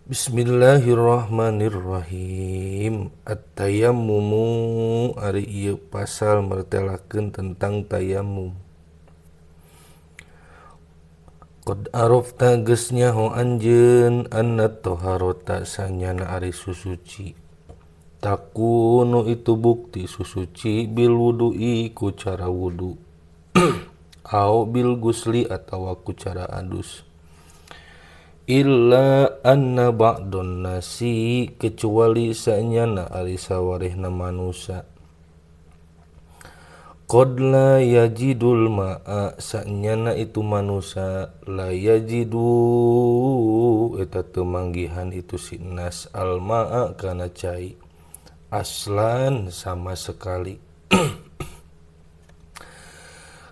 Bismillahirrahmanirrahim. At-tayammumu ari ieu pasal mertelakeun tentang tayamum. Qad arafta geus nyaho anjeun anna toharota sanyana ari susuci. Takunu itu bukti susuci bil wudu'i ku cara wudu. Au bil gusli atawa ku cara adus. Illa anna ba'dun nasi kecuali sanyana ari sawarehna manusia. Qad la yajidul ma'a sanyana itu manusia la yajidu eta teu manggihan itu sinas al ma'a kana cai aslan sama sekali.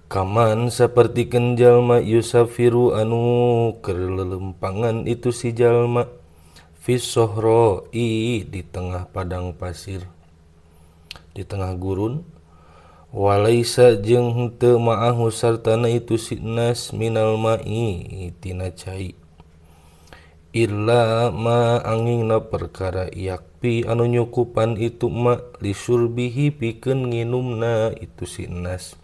Kaman sapertikeun jalma yusafiru anu keur lelempangan itu si jalma fis sohroi di tengah padang pasir, di tengah gurun. Walaisa jeung henteu ma'ahu sartana itu sinas minal ma'i tina cai. Illa ma angingna perkara yakpi anu nyukupan itu ma lisurbihi pikeun nginumna itu sinas.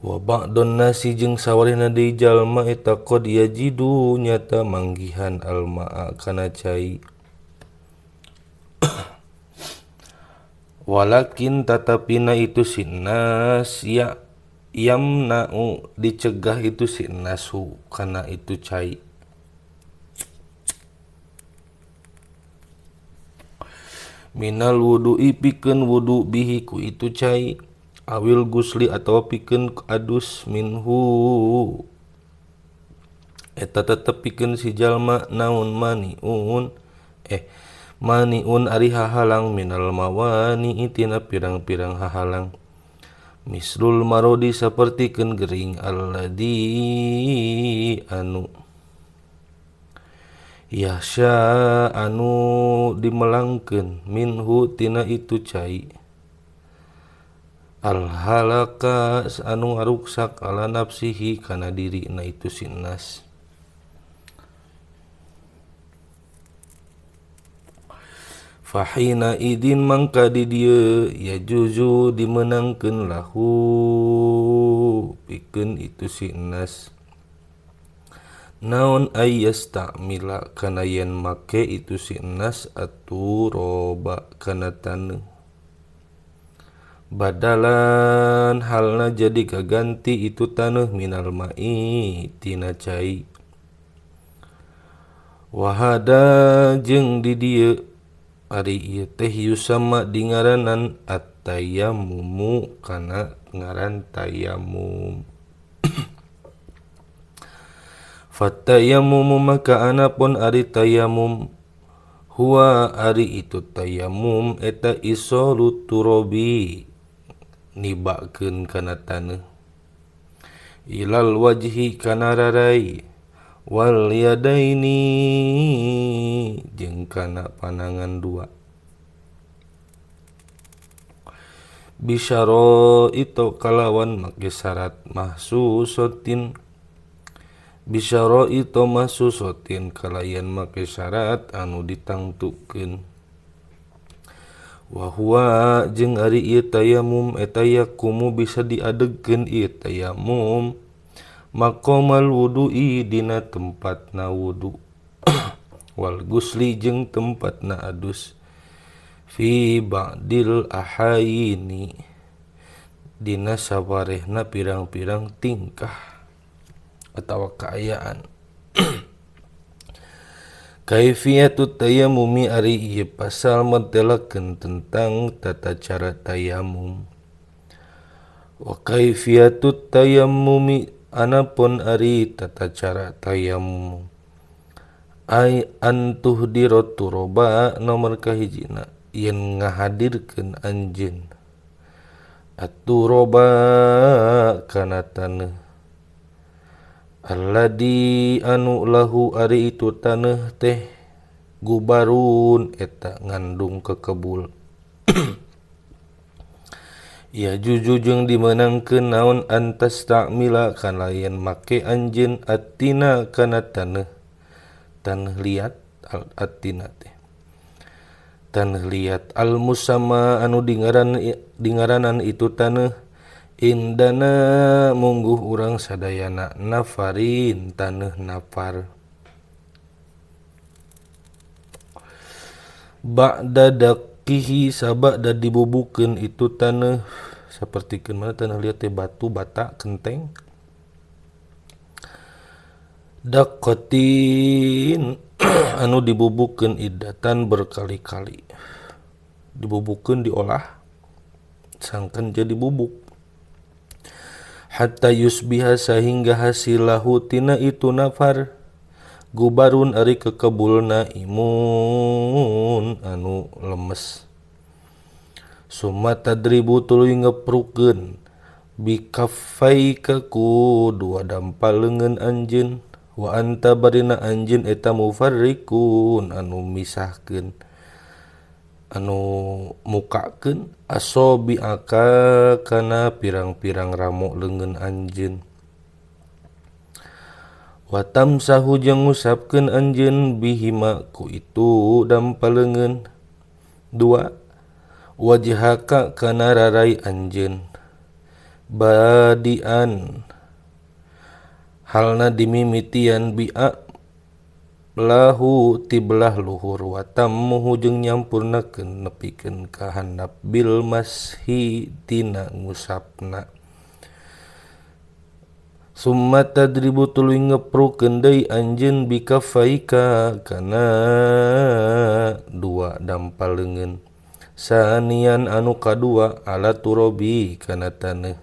Wa ba'dun nasi jeung sawarehna deui jalma eta qad yajidu nyata manggihan al ma'a kana cai. Walakin tatapina itu sinas ya yamna'u dicegah itu sinasu kana itu cai. Minal wudu'i pikeun wudu bihi ku itu cai. Awil gusli atau pikeun adus minhu eta tetep pikeun si jalma naun maniun maniun ari hahalang minal mawani tina pirang-pirang hahalang. Misrul marodi sapertikeun gering alladzi anu yasya anu dimelangkeun minhu tina itu cai. Al halaka anu ngaruksak ala nafsihi kana dirina itu sinas. Fahina idin mangka di dieu yajuzu dimenangkeun lahu pikeun itu sinas. Naon ayyastamila kana yen make itu sinas aturoba kana taneuh. Badalan halna jadi kaganti itu taneuh minal ma'i tina cai. Wahada jeung di dieu ari ieu teh yusamma dingaranan at-tayammumu kana ngaran tayamum. Fatayammumu maka anapun ari tayamum huwa ari itu tayamum eta isolut turobi nibakeun kana taneuh ilal wajhi kana rarai wal yadaini jeung kana panangan dua. Bisyaro itu kalawan make syarat mahsusotin. Bisyaro itu mahsusotin kalayan make syarat anu ditangtukeun. Wa huwa jeung ari ieu tayamum eta yakumu bisa diadegkeun ieu tayamum maqamal wudu'i dina tempatna wudu wal gusli jeung tempatna adus fi ba'dil ahayini dina sawarehna pirang-pirang tingkah atawa kaayaan. Kaifiyatut tayammumi ari ieu pasal mentelakeun tentang tata cara tayamum. Wa kaifiyatut tayammumi anapun ari tata cara tayamum. Ai antuhdirat turoba nomor kahijina yen ngahadirkeun anjeun at-turoba kana taneuh. Alladzi anu lahu ari itu taneuh teh gubarun eta ngandung kekebul. Ya juju jeung dimenangkeun naon antas ta'mila kana yen make anjeun atina kana taneuh taneuh liat al-atina teh taneuh liat al-musamma anu dingaranan itu taneuh indana mungguh urang sadayana nafarin taneuh nafar ba'da daqihi sabada dibubukeun itu taneuh sapertikeun mana taneuh liat teh batu bata genteng daqqatin anu dibubukeun iddatan berkali-kali dibubukeun diolah sangkan jadi bubuk hatta yusbiha sehingga hasilahu tina itu nafar gubarun ari kekebulna imun anu lemes summa tadribu tuluy ngeprukeun bikaffaika ku dua dampal leungeun anjeun wa anta barina anjeun eta mufarriqun anu misahkeun anu mukakeun asobiaka kana pirang-pirang ramo leungeun anjeun watam sahu jeung ngusapkeun anjeun bihima ku itu dampal leungeun dua wajhaka kana rarai anjeun badian halna dimimitian bi'a lahu tiblah luhur watam muhu jeung nyampurnakeun nepikeun ka handap bil mashi tina ngusapna summa tadribu tuluy ngeprukeun deui anjeun bikaffaika kana dua dampal leungeun sanian anu kadua ala turobi kana taneuh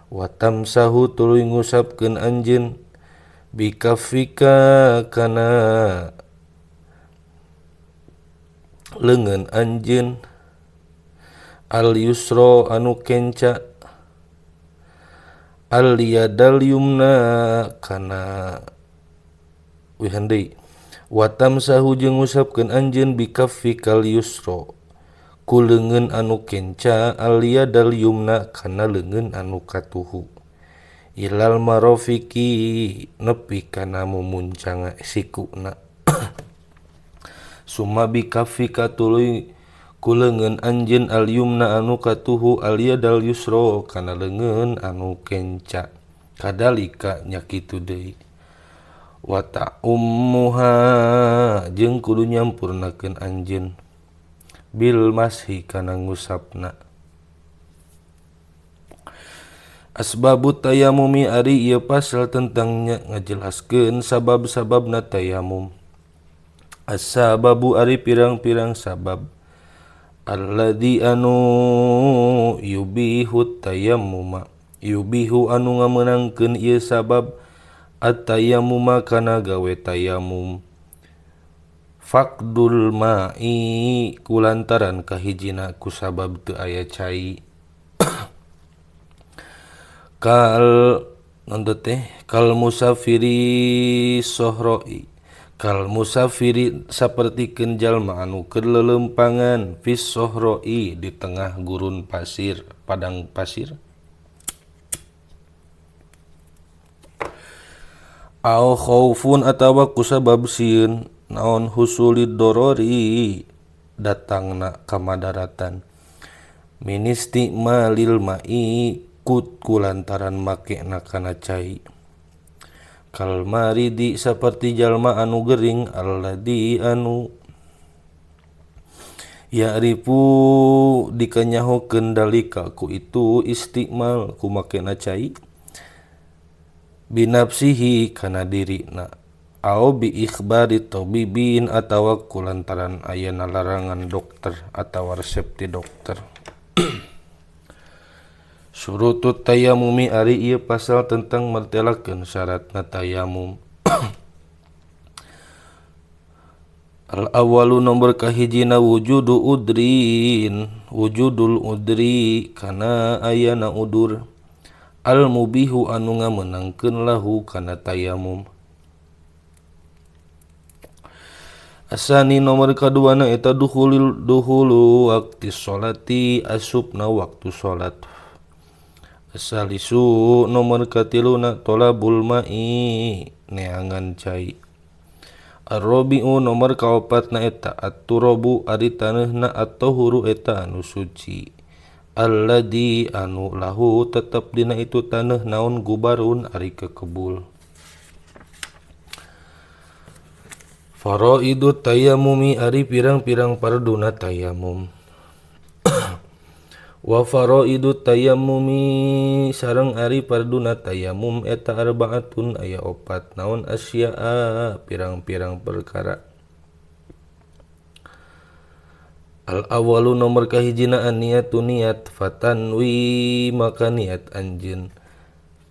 watam sahu tuluy ngusapkeun anjeun bikaffika kana leungeun anjeun al yusra anu kenca al yadal yumna kana wihandei watam sahu jeung ngusapkeun anjeun bikaffikal yusra ku leungeun anu kenca al yadal yumna kana leungeun anu katuhu ilal marofiki nepi kana mumuncang sikuna summa bikaffika tuluy ku leungeun anjeun al yumna anu katuhu al yadal yusra kana leungeun anu kenca kadalika nya kitu deui wa ta'ummuha jeung kudu nyampurnakeun anjeun bil mashi kana ngusapna asbabut tayamumi ari ieu pasal tentang ngajelaskeun sabab-sababna tayamum as-sababu ari pirang-pirang sabab alladzi anu yubihu tayammuma yubihu anu ngameunangkeun ieu sabab at-tayammuma kana gawe tayamum faqdul ma'i kulantaran kahijina ku sabab teu aya cai kal nonton teh kal musafiri sohroi kal musafiri sapertikeun jalma anu keur lelempangan fis sohroi di tengah gurun pasir padang pasir au khaufun atawa kusabab sieun naon husulid dorori datangna kamadaratan ministi malil ma'i kulantaran make na kana cai kal maridi saperti jalma anu gering alladzi anu ya'rifu dikanyahokeun dalika ku itu istimal ku make na cai binafsihi kana dirina au bi ikhbari tabibin atawa kulantaran ayana larangan dokter atawa resep ti dokter surutut tayamumi ari ieu pasal tentang martelakeun syaratna tayamum al awalu nomor kahijina wujudul udri kana ayana udur al mubihu anu ngameunangkeun lahu kana tayamum asani nomor kaduana eta duhulu waktu sholati asupna waktu sholat asalisu nomor katiluna tolabul ma'i neangan cai Ar-rabi'u nomor kaopatna eta at-turabu ari taneuhna at-tahuru eta anu suci. Alladzi anu lahu tetep dina itu taneuh naon gubarun ari kekebul. Faraidu tayammumi ari pirang-pirang parduna tayamum. Wa faraidu tayammumi sareng ari parduna tayamum eta arbaatun aya opat naon asya'a pirang-pirang perkara. Al awalu nomor kahijina an-niyatu niat fatanwi maka niat anjeun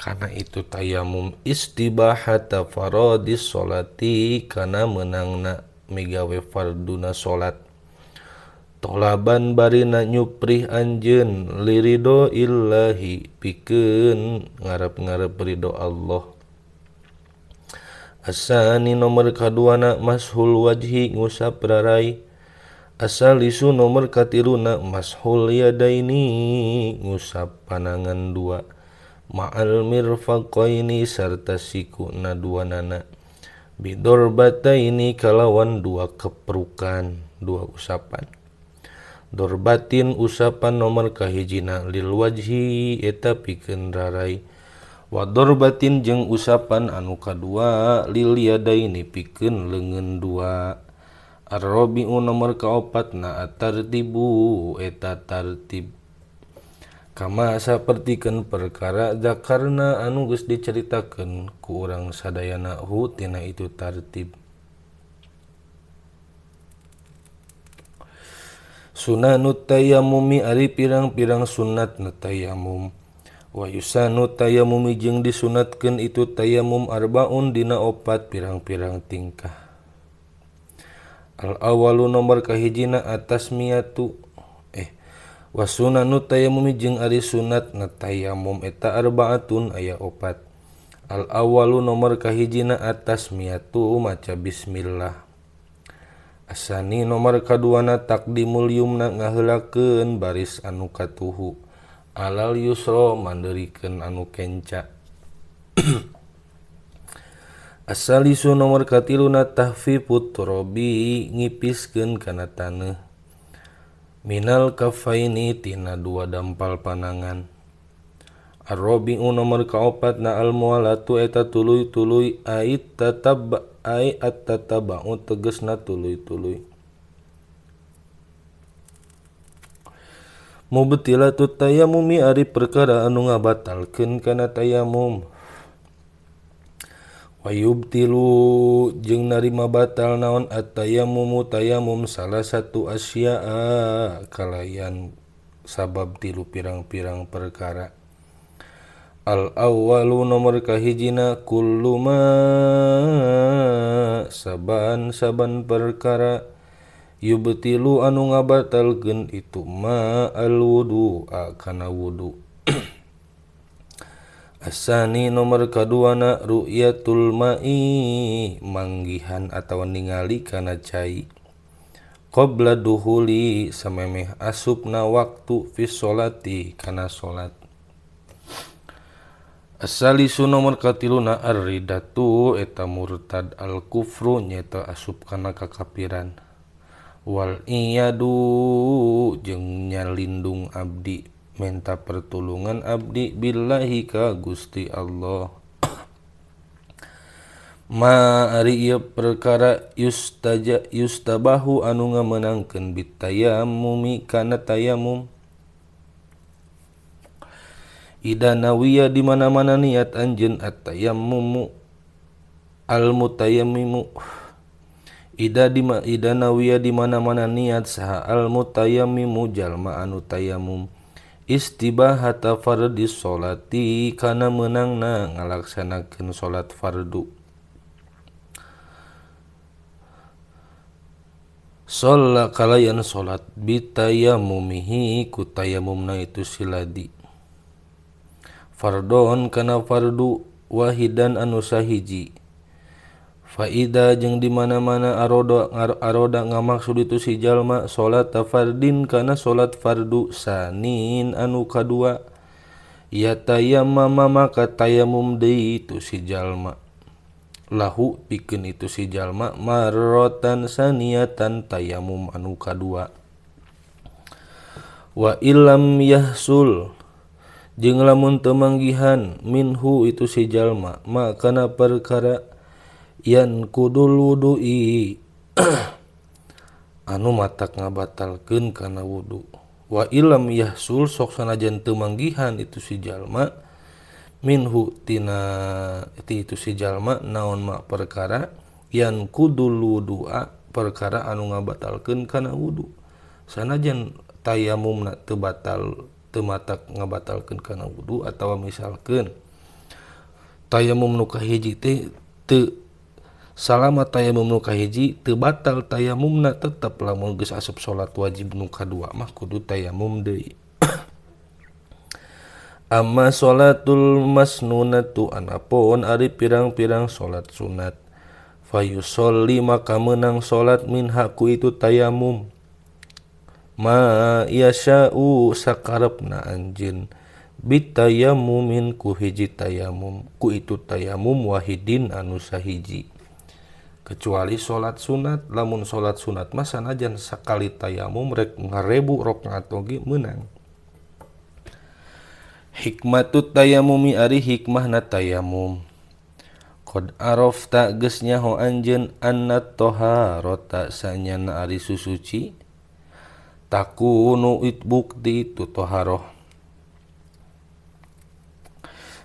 kana itu tayamum istibahata faradis sholati kana meunangna migawe farduna salat. Tolaban barina nyuprih anjeun lirido illahi pikeun ngarep-ngarep ridho Allah. Asani nomor kaduana mashul wajhi ngusap rarai. Asalisu nomor katiruna mashul yadaini ngusap panangan dua. Ma'al mirfaqaini sarta sikuna duanana. Bidorbataini kalawan dua keprukan, dua usapan. Dorbatin usapan nomor kahijina lil wajhi eta pikeun rarai. Wa dorbatin jeung usapan anu kadua lil yadaini pikeun leungeun dua. Ar-rabi'u nomor kaopatna at-tartibu eta tartib. Kama sapertikeun perkara zakarna anu geus diceritakeun ku urang sadayana hu tina itu tartib. Sunanut tayammumi ari pirang-pirang sunnatna tayammum. Wa yusanu tayammumi jeung disunatkeun itu tayammum arbaun dina opat pirang-pirang tingkah. Al awalu nomor kahijina atasmiyatu wa sunanut tayammumi jeung ari sunatna tayammum eta arbaatun aya opat. Al awalu nomor kahijina atasmiyatu maca bismillah. Asani nomor kaduana takdimul yumna ngaheulakeun baris anu katuhu alal yusra mandeurikeun anu kenca. Asalisu nomor katiluna tahfifut turabi ngipiskeun kana taneuh minal kafaini tina dua dampal panangan. Ar-rabi'u nomor kaopatna al-muwalatu eta tuluy-tuluy at-tataba'u tegesna tuluy-tuluy. Mubtilatut tayammumi ari perkara anu ngabatalkeun kana tayamum. Wa yubtilu jeung narima batal naon at-tayammumu tayamum salah satu asya'a kalayan sabab tilu pirang-pirang perkara. Al awwalu nomor kahijina kullu ma saban perkara yubtilu anu ngabatalkeun itu ma al wudu kana wudu. Asani nomor kaduana ru'yatul ma'i manggihan atawa ningali kana cai. Qabla duhuli samemeh asupna waktu fi sholati kana salat. Asalisu nomor katiluna ar-ridatu eta murtad al-kufru nyata asup kana kakapiran. Wal iyadu jeung nyalindung abdi menta pertulungan abdi billahi ka Gusti Allah. Ma ari ieu perkara yustabahu anu ngamenangkeun bitayammumi kana tayammum. Ida nawiya di mana-mana niat anjeun at-tayammumu al-mutayammimu. Ida nawiya di mana-mana niat saha al-mutayammimu jalma anu tayammum. Istibahata fardis sholati kana meunangna ngalaksanakeun salat fardu. Shalla kalayan salat bitayammumihi ku tayammumna itu siladi. Fardon kana fardu wahidan anu sahiji. Faida jeung di mana-mana aroda ngamaksud itu si jalma salat fardin kana salat fardu sanin anu kadua ya tayammama maka tayamum deui itu si jalma. lahu pikeun itu si jalma marrotan saniyatan tayamum anu kadua. Wa illam yahsul jeung lamun teu manggihan minhu itu si jalma kana perkara yan kudul wudu'i anu matak ngabatalkeun kana wudu. Wa illam yahsul sok sanajan teu manggihan itu si jalma minhu tina itu si jalma naon ma perkara yan kudul wudu'a perkara anu ngabatalkeun kana wudu. Sanajan tayamumna teu batal teu matak ngabatalkeun kana wudu atawa misalkeun tayamum nu kahiji teh teu salama tayamum nu kahiji teu batal tayamumna tetep lamun geus asup salat wajib nu kadua mah kudu tayamum deui. Amma sholatul masnunatu anapun ari pirang-pirang salat sunat fayusolli maka meunang salat minha ku itu tayamum ma yasha'u sakarepna anjeun bitayamumin ku hiji tayamum ku itu tayamum wahidin anu sahiji kecuali salat sunat. Lamun salat sunat mah sanajan sakali tayamum rek 1000 rakaat oge meunang. Hikmatut tayamumi ari hikmahna tayamum qad arafta geus nyaho anjeun anna toharota sanyana ari susuci takunu it bukti itu toharoh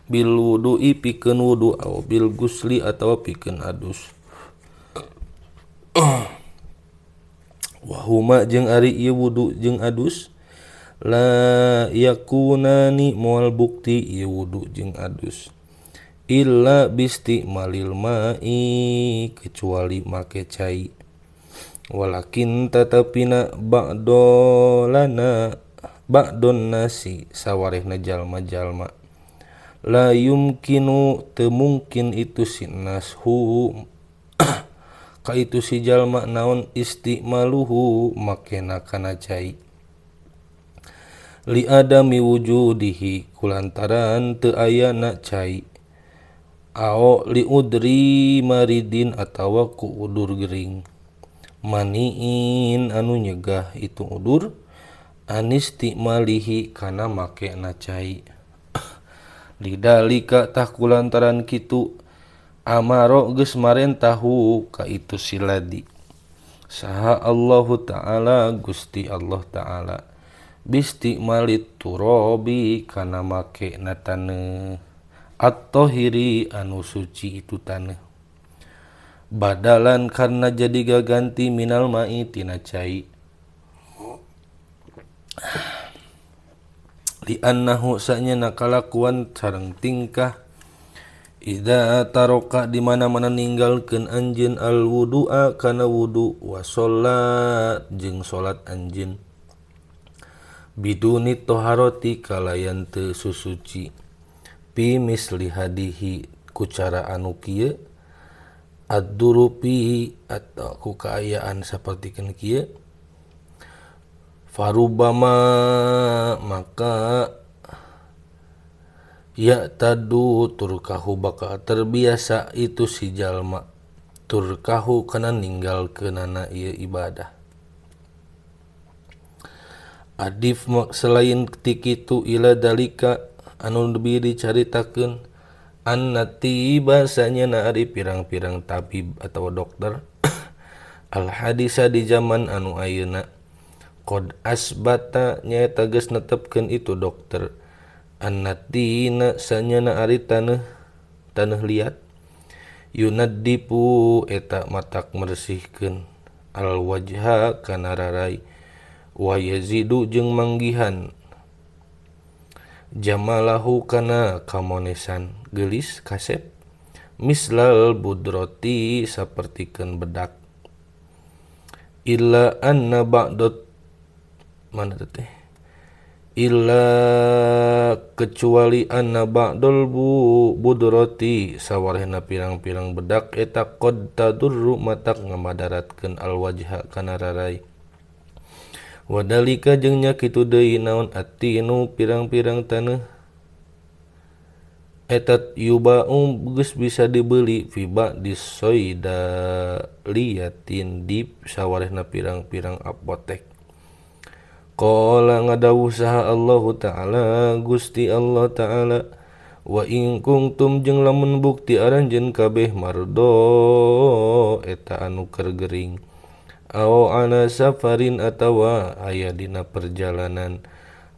bil wudu'i pikeun wudu aw bil gusli atawa pikeun adus. Wahuma jeung ari ieu wudu jeung adus la yakunani moal bukti ieu wudu jeung adus illa bistimalil ma'i kecuali make cai. Walakin tatapina ba'don nasi sawarehna jalma-jalma la yumkinu teu mungkin itu si nashu ka itu si jalma naon istimaluhu makena kana cai li adami wujudihi kulantaran teu ayana cai ao li udri maridin atawa ku udur gering maniin anu nyegah itu udur anistimalihi kana makena cai. Lidalika tah kulantaran kitu amaro geus marentahu ka itu siladi saha Allahu ta'ala Gusti Allah ta'ala bistimalit turabi kana make na taneuh at-tahiri anu suci itu taneuh badalan karena jadi gaganti minal ma'i tina cai li annahu sanyana kalakuan sareng tingkah idza taroka di mana-mana ninggalkeun anjeun al wudu'a kana wudu wa sholat jeung salat anjeun biduni toharoti kalayan teu susuci pi misli hadihi ku cara anu kieu ad-durupi atau ku kaayaan sapertikeun kieu farubama maka ya tadu turkahu baka terbiasa itu si jalma turkahu kana ninggalkeunana ieu ibadah adif selain ti kitu ila dalika anu lebih dicaritakeun annati bahasanya na ari pirang-pirang tabib atau dokter al hadisa di zaman anu ayeuna qad asbata nyaeta geus netepkeun itu dokter annatina sanyana ari taneuh liat yunaddipu eta matak mersihkeun al wajha kana rarai wa yazidu jeung manggihan jamalahu kana kamonesan geulis kasep mislal budroti sapertikeun bedak illa anna ba'dot mana teh illa kecuali anna ba'dul budroti sawarehna pirang-pirang bedak eta qad tadurru matak ngamadaratkeun al wajha kana rarai wadalika jeung nya kitu deui naon atinu pirang-pirang taneuh Etat yuba'u geus bisa dibeli fi ba'dis soidaliyatin di sawarehna pirang-pirang apotek. Qala ngadawuh saha Allahu Ta'ala Gusti Allah Ta'ala wa in kuntum jeung lamun bukti aranjeun kabeh mardo eta anu keur gering au ana safarin atawa aya dina perjalanan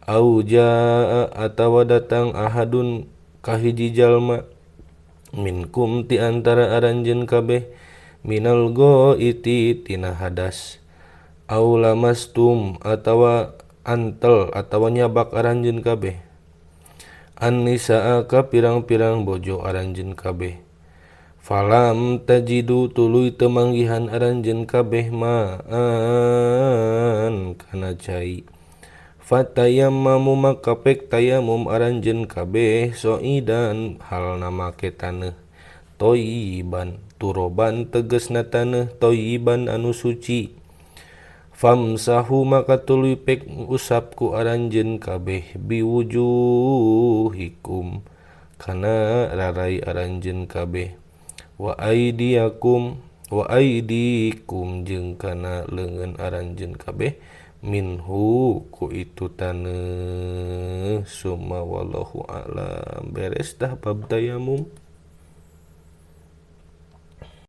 au jaa atawa datang ahadun kahiji jalma minkum ti antara aranjeun kabeh minal ghaiti tina hadas au lamastum atawa antel atawa nyabak aranjeun kabeh an-nisaa ka pirang-pirang bojo aranjeun kabeh falam tajidu tuluy teu manggihan aranjeun kabeh maan kana cai fatayammamu maka pek tayamum aranjeun kabeh soidan halna make taneuh toyiban turoban tegasna taneuh toyiban anu suci famsahu maka tuluy pek usap ku aranjeun kabeh biwujuhikum kana rarai aranjeun kabeh wa aidiakum jeung kana leungeun aranjeun kabeh minhu ku itu taneuh summa wallahu a'lam. Beres dah bab tayamum.